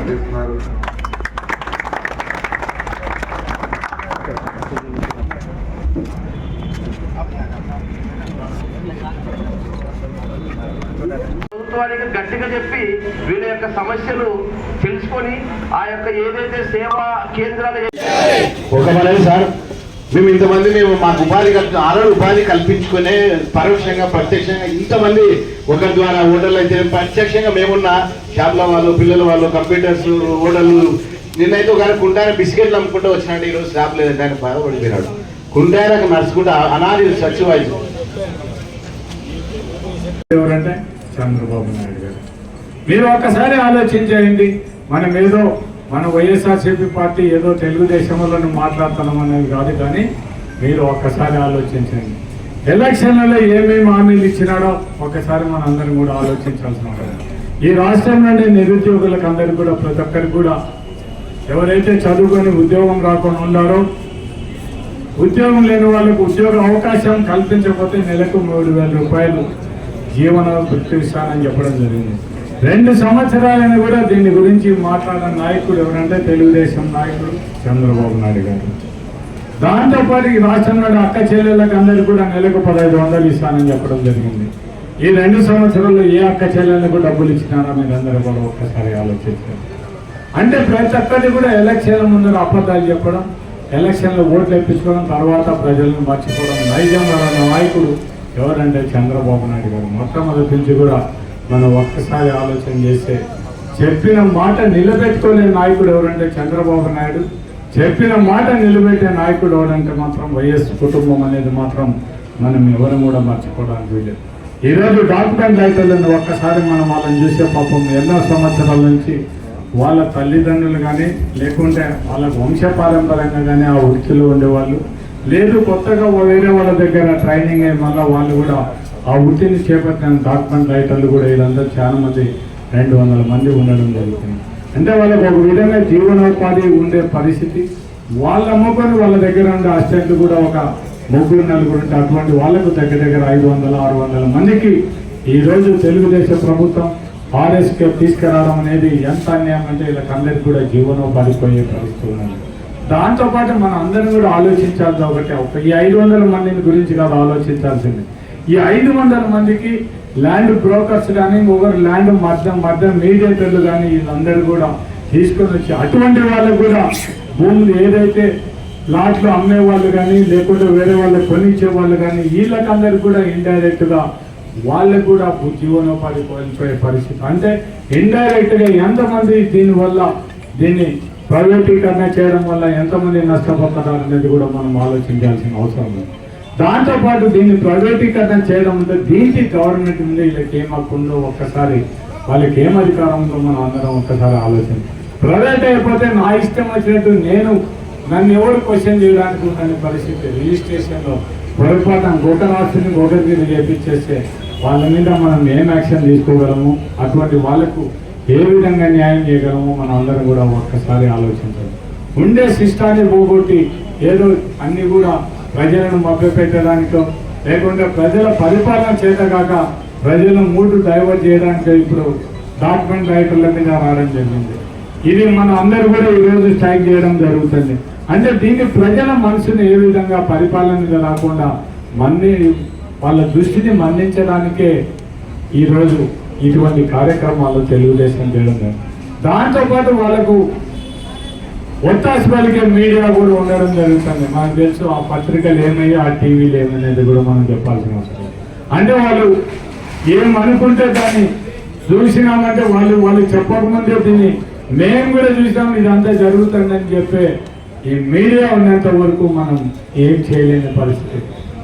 చేస్తున్నారు. ప్రభుత్వానికి గట్టిగా చెప్పి వీళ్ళ యొక్క సమస్యలు తెలుసుకొని ఆ యొక్క ఏదైతే సేవా కేంద్రాలు సార్ మేము ఇంతమంది మాకు ఆల్రెడీ ఉపాధి కల్పించుకునే పరోక్షంగా ప్రత్యక్షంగా ఇంతమంది ఒకరి ద్వారా హోటల్ అయితే ప్రత్యక్షంగా మేమున్న షాప్ల వాళ్ళు పిల్లల వాళ్ళు కంప్యూటర్స్ హోటళ్ళు నిన్నైతే ఒక కుంటాన బిస్కెట్లు అమ్ముకుంటూ వచ్చినాడు. ఈరోజు షాప్ లేదంటే ఆయన బాధపడిపోయినాడు. కుంటానకు నడుచుకుంటూ అనాది సచివాయి ఎవరంటే చంద్రబాబు నాయుడు గారు. మీరు ఒక్కసారి ఆలోచించండి. మనం ఏదో మన వైఎస్ఆర్సీపీ పార్టీ ఏదో తెలుగుదేశంలో మాట్లాడుతున్నాం అనేది కాదు, కానీ మీరు ఒక్కసారి ఆలోచించండి. ఎలక్షన్లలో ఏమేమి హామీలు ఇచ్చినాడో ఒక్కసారి మనందరం కూడా ఆలోచించాల్సిన అవసరం. ఈ రాష్ట్రం నుండి నిరుద్యోగులకు అందరికీ కూడా ప్రతి ఒక్కరికి కూడా ఎవరైతే చదువుకొని ఉద్యోగం రాకుండా ఉన్నారో ఉద్యోగం లేని వాళ్ళకు ఉద్యోగ అవకాశం కల్పించకపోతే నెలకు 3,000 రూపాయలు జీవన వృత్తి ఇస్తానని చెప్పడం జరిగింది. 2 సంవత్సరాలని కూడా దీని గురించి మాట్లాడిన నాయకుడు ఎవరంటే తెలుగుదేశం నాయకుడు చంద్రబాబు నాయుడు గారు. దాంతోపాటు ఈ రాష్ట్రంలో అక్క చెల్లెళ్ళకి అందరికీ కూడా నెలకు 1,500 ఇస్తానని చెప్పడం జరిగింది. ఈ 2 సంవత్సరాల్లో ఏ అక్క చెల్లెళ్ళకు డబ్బులు ఇచ్చినారో మీరు అందరూ కూడా ఒక్కసారి ఆలోచించారు. అంటే ప్రతి ఒక్కటి కూడా ఎలక్షన్ల ముందర అబద్ధాలు చెప్పడం, ఎలక్షన్లో ఓట్లు ఎప్పించుకోవడం, తర్వాత ప్రజలను మర్చిపోవడం నైజంగా ఉన్న నాయకుడు ఎవరంటే చంద్రబాబు నాయుడు గారు. మొట్టమొదటి నుంచి కూడా మనం ఒక్కసారి ఆలోచన చేస్తే చెప్పిన మాట నిలబెట్టుకునే నాయకుడు ఎవరంటే చంద్రబాబు నాయుడు. చెప్పిన మాట నిలబెట్టే నాయకుడు ఎవరంటే మాత్రం వైఎస్ కుటుంబం అనేది మాత్రం మనం ఎవరు కూడా మర్చిపోవడానికి వీలేదు. ఈరోజు డాక్యుమెంట్ రైతులను ఒక్కసారి మనం వాళ్ళని చూసే పాపం ఎన్నో సంవత్సరాల నుంచి వాళ్ళ తల్లిదండ్రులు కానీ లేకుంటే వాళ్ళ వంశపారంపర్యంగా కానీ ఆ వృత్తిలో ఉండేవాళ్ళు, లేదు కొత్తగా వేరే వాళ్ళ దగ్గర ట్రైనింగ్ అయ్యి మళ్ళీ వాళ్ళు కూడా ఆ వృత్తిని చేపట్టిన డాక్యుమెంట్ రైటర్లు కూడా వీళ్ళందరూ చాలా మంది 200 మంది ఉండడం జరుగుతుంది. అంటే వాళ్ళకి ఒక విధంగా జీవనోపాధి ఉండే పరిస్థితి. వాళ్ళు అమ్ముకొని వాళ్ళ దగ్గర ఉండే అసిస్టెంట్లు కూడా ఒక 3-4 ఉంటే అటువంటి వాళ్ళకు దగ్గర 500-600 మందికి ఈరోజు తెలుగుదేశం ప్రభుత్వం ఆర్ఎస్కే తీసుకురావడం అనేది ఎంత అన్యాయం అంటే వీళ్ళకందరికీ కూడా జీవనోపాధి పోయే పరిస్థితి ఉన్నది. దాంతోపాటు మనం అందరం కూడా ఆలోచించాల్సి ఒకటి ఈ 500 మందిని గురించి కాదు ఆలోచించాల్సింది. ఈ 500 మందికి ల్యాండ్ బ్రోకర్స్ కానీ ఒకరు ల్యాండ్ మధ్య మీడియేటర్లు కానీ వీళ్ళందరూ కూడా తీసుకొని వచ్చి అటువంటి వాళ్ళకు కూడా భూములు ఏదైతే ప్లాట్లు అమ్మే వాళ్ళు కానీ లేకుంటే వేరే వాళ్ళకి కొనిచ్చే వాళ్ళు కానీ వీళ్ళకందరికీ కూడా ఇండైరెక్ట్గా వాళ్ళకు కూడా జీవనోపాధి కోల్పోయే పరిస్థితి. అంటే ఇండైరెక్ట్గా ఎంతమంది దీన్ని ప్రైవేటీకరణ చేయడం వల్ల ఎంతమంది నష్టపోతారు అనేది కూడా మనం ఆలోచించాల్సిన అవసరం ఉంది. దాంతోపాటు దీన్ని ప్రైవేటీకరణ చేయడం అంటే దీనికి గవర్నమెంట్ మీద వీళ్ళకి ఏం హక్కు ఉందో ఒక్కసారి వాళ్ళకి ఏం అధికారం ఉందో మనం అందరం ఒక్కసారి ఆలోచన. ప్రైవేట్ అయిపోతే నా ఇష్టం వచ్చినట్టు నన్ను ఎవరు క్వశ్చన్ చేయడానికి ఉన్న పరిస్థితి. రిజిస్ట్రేషన్లో పొరపాటున ఒక రాష్ట్రాన్ని ఒకరికి చేపించేస్తే వాళ్ళ మీద మనం ఏం యాక్షన్ తీసుకోగలము, అటువంటి వాళ్లకు ఏ విధంగా న్యాయం చేయగలమో మనం అందరం కూడా ఒక్కసారి ఆలోచించాలి. ఉండే సిస్టాన్ని పోగొట్టి ఏదో అన్ని కూడా ప్రజలను మభ్యపెట్టడానికో లేకుంటే ప్రజల పరిపాలన చేత కాక ప్రజలను మూడు డైవర్ట్ చేయడానికి ఇప్పుడు డాక్యుమెంట్ రైటర్ల మీద రావడం జరిగింది. ఇది మన అందరూ కూడా ఈరోజు స్ట్రైక్ చేయడం జరుగుతుంది. అంటే దీన్ని ప్రజల మనసుని ఏ విధంగా పరిపాలన మీద రాకుండా వాళ్ళ దృష్టిని మళ్లించడానికే ఈరోజు ఇటువంటి కార్యక్రమాలు తెలుగుదేశం చేయడం. దాంతోపాటు వాళ్ళకు ఒత్తాసు పలికే మీడియా కూడా ఉండడం జరుగుతుంది. మనకు తెలుసు ఆ పత్రికలు ఏమయ్యి ఆ టీవీలు ఏమనేది కూడా మనం చెప్పాల్సిన అవసరం. అంటే వాళ్ళు ఏమనుకుంటే దాన్ని చూసినామంటే వాళ్ళు చెప్పకముందే దీన్ని మేము కూడా చూసినాం ఇదంతా జరుగుతుందని చెప్పే ఈ మీడియా ఉన్నంత వరకు మనం ఏం చేయలేని పరిస్థితి.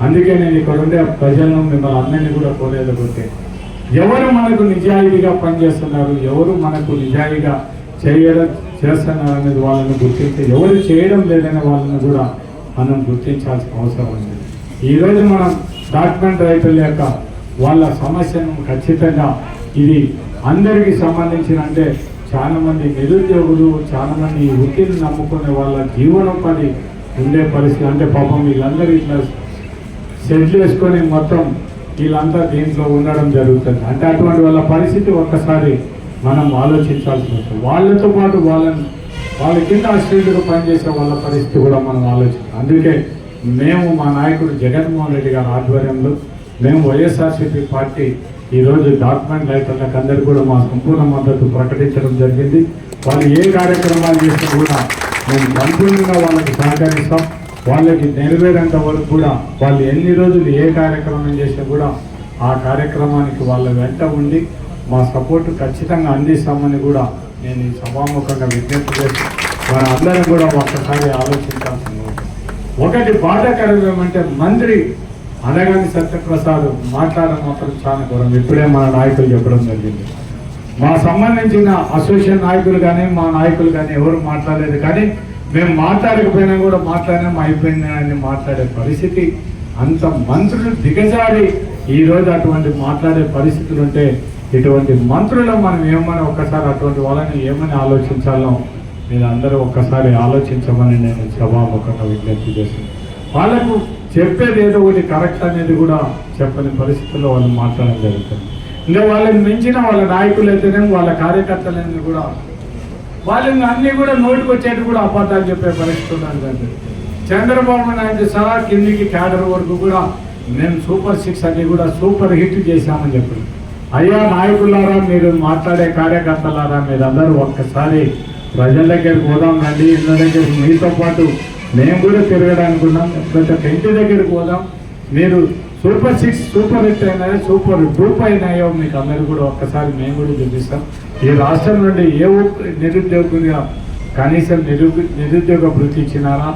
అందుకే నేను ఇక్కడ ఉండే ప్రజలను మిమ్మల్ని అందరినీ కూడా కోరేదొకటే, ఎవరు మనకు నిజాయితీగా పనిచేస్తున్నారు, ఎవరు మనకు నిజాయితీగా చేస్తున్నారు అనేది వాళ్ళని గుర్తించి, ఎవరు చేయడం లేదనే వాళ్ళని కూడా మనం గుర్తించాల్సిన అవసరం ఉంది. ఈరోజు మనం డాక్యుమెంట్ రైతుల యొక్క వాళ్ళ సమస్యను ఖచ్చితంగా ఇది అందరికీ సంబంధించిన అంటే చాలా మంది నిరుద్యోగులు చాలా మంది ఈ వృత్తిని నమ్ముకునే వాళ్ళ జీవనోపాధి ఉండే పరిస్థితి. అంటే పాపం వీళ్ళందరూ ఇట్లా సెటిల్ చేసుకొని మొత్తం వీళ్ళంతా దీంట్లో ఉండడం జరుగుతుంది. అంటే అటువంటి వాళ్ళ పరిస్థితి ఒక్కసారి మనం ఆలోచించాల్సిన అవసరం. వాళ్ళతో పాటు వాళ్ళ కింద అసిస్టెంట్గా పనిచేసే వాళ్ళ పరిస్థితి కూడా మనం ఆలోచించాలి. అందుకే మేము మా నాయకుడు జగన్మోహన్ రెడ్డి గారి ఆధ్వర్యంలో మేము వైఎస్ఆర్సీపీ పార్టీ ఈరోజు డాక్యుమెంట్ రైటర్లకు అందరికీ కూడా మా సంపూర్ణ మద్దతు ప్రకటించడం జరిగింది. వాళ్ళు ఏ కార్యక్రమాలు చేసినా కూడా మేము సంపూర్ణంగా వాళ్ళకి సహకరిస్తాం. వాళ్ళకి నెరవేరేంత వరకు కూడా వాళ్ళు ఎన్ని రోజులు ఏ కార్యక్రమం చేసినా కూడా ఆ కార్యక్రమానికి వాళ్ళ వెంట ఉండి మా సపోర్టు ఖచ్చితంగా అందిస్తామని కూడా నేను ఈ సభాముఖంగా విజ్ఞప్తి చేసి మన అందరం కూడా ఒక్కసారి ఆలోచించాల్సింది. ఒకటి బాధాకరం ఏమంటే మంత్రి అనగాని సత్యప్రసాద్ మాట్లాడడం మాత్రం చాలా ఘోరం. ఇప్పుడే మన నాయకులు చెప్పడం జరిగింది. మా సంబంధించిన అసోసియేషన్ నాయకులు కానీ మా నాయకులు కానీ ఎవరు మాట్లాడలేదు. కానీ మేము మాట్లాడకపోయినా కూడా మాట్లాడినాం అయిపోయిందని మాట్లాడే పరిస్థితి, అంత మంత్రులు దిగజారి ఈరోజు అటువంటి మాట్లాడే పరిస్థితులు ఉంటే ఇటువంటి మంత్రులు మనం ఏమని ఒక్కసారి అటువంటి వాళ్ళని ఏమని ఆలోచించాలో మీరు అందరూ ఒక్కసారి ఆలోచించమని నేను సభాముఖంగా విజ్ఞప్తి చేస్తున్నాను. వాళ్ళకు చెప్పేది ఏదో ఒకటి కరెక్ట్ అనేది కూడా చెప్పని పరిస్థితుల్లో వాళ్ళు మాట్లాడడం జరుగుతుంది. ఇంకా వాళ్ళని మించిన వాళ్ళ నాయకులు అయితేనే వాళ్ళ కార్యకర్తలని కూడా వాళ్ళని అన్నీ కూడా నోటికి వచ్చేట్టు కూడా అబద్ధాలు చెప్పే పరిస్థితి ఉన్నది. చంద్రబాబు నాయుడు సహా కిందికి క్యాడర్ వరకు కూడా మేము సూపర్ 6 అన్ని కూడా సూపర్ హిట్ చేశామని చెప్పారు. అయ్యా నాయకులారా, మీరు మాట్లాడే కార్యకర్తలారా, మీరందరూ ఒక్కసారి ప్రజల దగ్గరికి పోదాం రండి. ఇళ్ళ దగ్గరికి మీతో పాటు మేము కూడా తిరగడానికి ఉన్నాం. లేకపోతే ఇంటి దగ్గరికి పోదాం. మీరు సూపర్ 6 సూపర్ హిట్ అయినాయో సూపర్ గ్రూప్ అయినాయో మీకు అందరూ కూడా ఒక్కసారి మేము కూడా చూపిస్తాం. ఈ రాష్ట్రం నుండి ఏ నిరుద్యోగిగా కనీసం నిరుద్యోగ వృత్తి ఇచ్చినారా,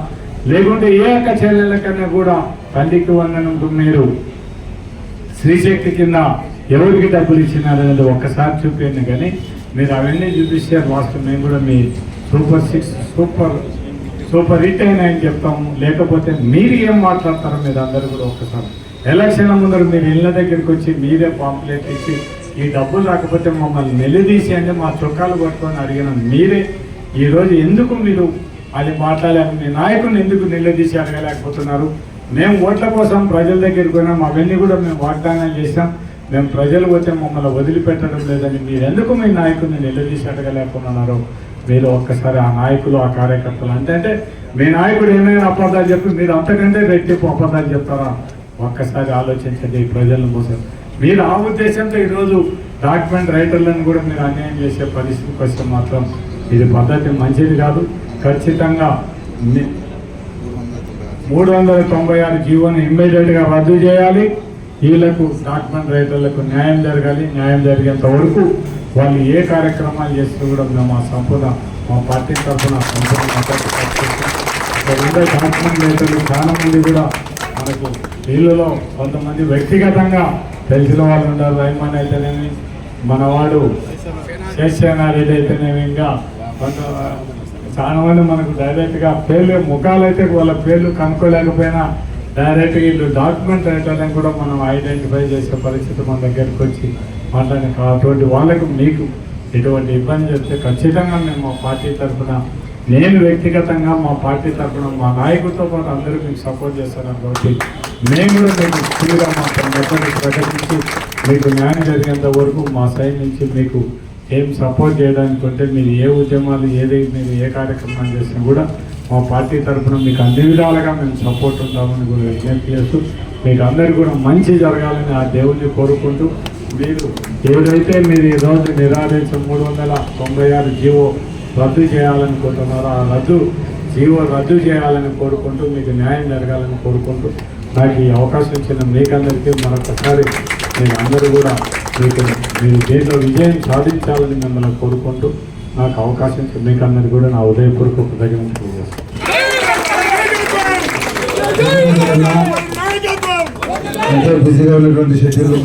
లేకుంటే ఏ అక్క చెల్లెళ్ళకన్నా కూడా తల్లికి వందనంటూ మీరు శ్రీశక్తి కింద ఎవరికి డబ్బులు ఇచ్చినారనేది ఒక్కసారి చూపించండి. కానీ మీరు అవన్నీ చూపిస్తే రాష్ట్రం మేము కూడా మీ సూపర్ 6 సూపర్ హిట్ అయినాయని చెప్తాము. లేకపోతే మీరు ఏం మాట్లాడతారో మీరు అందరూ కూడా ఒక్కసారి ఎలక్షన్ ముందర మీరు ఇళ్ళ దగ్గరికి వచ్చి మీరే పాంప్లెట్ ఇచ్చి ఈ డబ్బులు రాకపోతే మమ్మల్ని నిలదీసి అంటే మా చొక్కాలు పట్టుకొని అడిగిన మీరే ఈరోజు ఎందుకు మీరు అది మాట్లాడాలి, మీ నాయకుని ఎందుకు నిలదీసి అడగలేకపోతున్నారు? మేము ఓట్ల కోసం ప్రజల దగ్గరికి పోయినాం. అవన్నీ కూడా మేము వాగ్దానాలు చేసాం. మేము ప్రజలు పోతే మమ్మల్ని వదిలిపెట్టడం లేదని మీరు ఎందుకు మీ నాయకుడిని నిలదీసి అడగలేకున్నారో మీరు ఒక్కసారి ఆ నాయకులు ఆ కార్యకర్తలు అంటే మీ నాయకుడు ఏమైనా అబద్ధాలు చెప్పి మీరు అంతకంటే రెట్టింపు అబద్ధాలు చెప్తారా? ఒక్కసారి ఆలోచించండి. ప్రజలను కోసం మీరు ఆ ఉద్దేశంతో ఈరోజు డాక్యుమెంట్ రైటర్లను కూడా మీరు అన్యాయం చేసే పరిస్థితికి వస్తే మాత్రం ఇది పద్ధతి మంచిది కాదు. ఖచ్చితంగా 396 జీవోని ఇమ్మీడియట్గా రద్దు చేయాలి. వీళ్ళకు డాక్యుమెంట్ రైటర్లకు న్యాయం జరగాలి. న్యాయం జరిగేంత వరకు వాళ్ళు ఏ కార్యక్రమాలు చేస్తూ కూడా మేము మా పార్టీ తరఫున సంపూర్ణ డాక్యుమెంట్ రైటర్లు చాలా మంది కూడా మనకు వీళ్ళలో కొంతమంది వ్యక్తిగతంగా తెలిసిన వాళ్ళు ఉన్నారు. రైమాన్ అయితేనేమి, మనవాడు శేషనారెడ్డి అయితేనేమి, ఇంకా కొంత చాలా మంది మనకు డైరెక్ట్గా పేర్లు ముఖాలు అయితే వాళ్ళ పేర్లు కనుక్కోలేకపోయినా డైరెక్ట్గా వీళ్ళు డాక్యుమెంట్ రైటర్లను కూడా మనం ఐడెంటిఫై చేసే పరిస్థితి మన దగ్గరికి వచ్చి మాట్లాడి అటువంటి వాళ్ళకు మీకు ఎటువంటి ఇబ్బంది చెప్తే ఖచ్చితంగా మేము మా పార్టీ తరఫున నేను వ్యక్తిగతంగా మా పార్టీ తరఫున మా నాయకులతో పాటు అందరూ మీకు సపోర్ట్ చేస్తాను. కాబట్టి మేము కూడా మీకు ఫుల్గా మా మెథడ్ని ప్రకటించి మీకు న్యాయం జరిగేంత వరకు మా సైడ్ నుంచి మీకు ఏం సపోర్ట్ చేయడానికి ఉంటే మీరు ఏ ఉద్యమాలు మీరు ఏ కార్యక్రమాలు చేసినా కూడా మా పార్టీ తరఫున మీకు అన్ని విధాలుగా మేము సపోర్ట్ ఉంటామని కూడా విజ్ఞప్తి చేస్తూ మీకు అందరికీ కూడా మంచి జరగాలని ఆ దేవుణ్ణి కోరుకుంటూ మీరు ఏదైతే మీరు ఈరోజు నిరాదేశ 396 జీవో రద్దు చేయాలనుకుంటున్నారో ఆ జీవో రద్దు చేయాలని కోరుకుంటూ మీకు న్యాయం జరగాలని కోరుకుంటూ నాకు ఈ అవకాశం ఇచ్చిన మీకందరికీ మరొకసారి నేను అందరూ కూడా మీరు దీంట్లో విజయం సాధించాలని మిమ్మల్ని కోరుకుంటూ నాకు అవకాశం ఇచ్చిన మీకందరికీ కూడా నా ఉదయపూర్వక కృతజ్ఞతలు తెలియజేస్తాను. బిజీగా ఉన్నటువంటి షెడ్యూల్